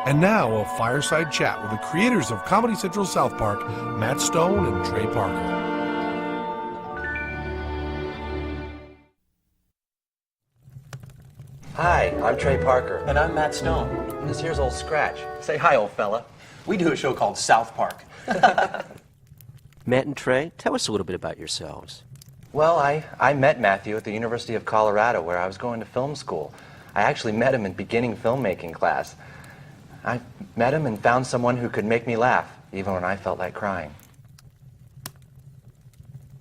And now, a fireside chat with the creators of Comedy Central South Park, Matt Stone and Trey Parker. Hi, I'm Trey Parker. And I'm Matt Stone. And this here's Old Scratch. Say hi, old fella. We do a show called South Park. Matt and Trey, tell us a little bit about yourselves. Well, I met Matthew at the University of Colorado, where I was going to film school. I actually met him in beginning filmmaking class. I met him and found someone who could make me laugh, even when I felt like crying.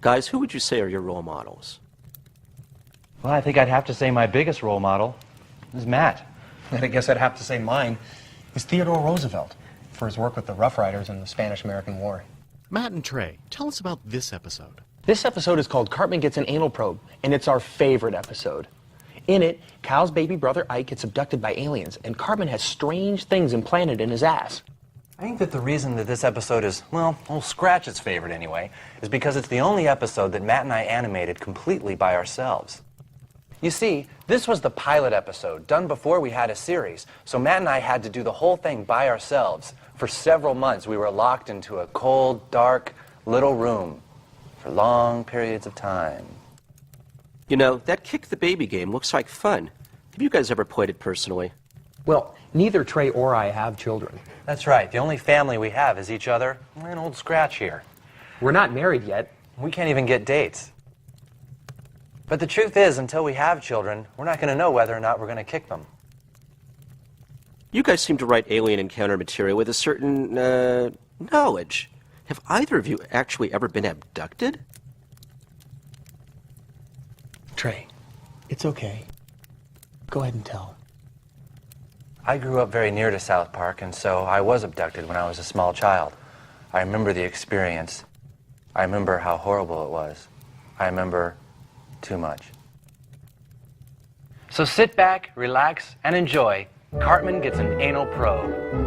Guys, who would you say are your role models? Well, I think I'd have to say my biggest role model is Matt. And I guess I'd have to say mine is Theodore Roosevelt for his work with the Rough Riders in the Spanish-American War. Matt and Trey, tell us about this episode. This episode is called Cartman Gets an Anal Probe, and it's our favorite episode. In it, Cal's baby brother Ike gets abducted by aliens, and Cartman has strange things implanted in his ass. I think that the reason that this episode is, well, Old Scratch's favorite anyway, is because it's the only episode that Matt and I animated completely by ourselves. You see, this was the pilot episode, done before we had a series, so Matt and I had to do the whole thing by ourselves. For several months, we were locked into a cold, dark, little room for long periods of time. You know, that Kick the Baby game looks like fun. Have you guys ever played it personally? Well, neither Trey or I have children. That's right. The only family we have is each other and Old Scratch here. We're not married yet. We can't even get dates. But the truth is, until we have children, we're not going to know whether or not we're going to kick them. You guys seem to write alien encounter material with a certain, knowledge. Have either of you actually ever been abducted? Trey, it's okay. Go ahead and tell. I grew up very near to South Park, and so I was abducted when I was a small child. I remember the experience. I remember how horrible it was. I remember too much. So sit back, relax, and enjoy. Cartman Gets an Anal Probe.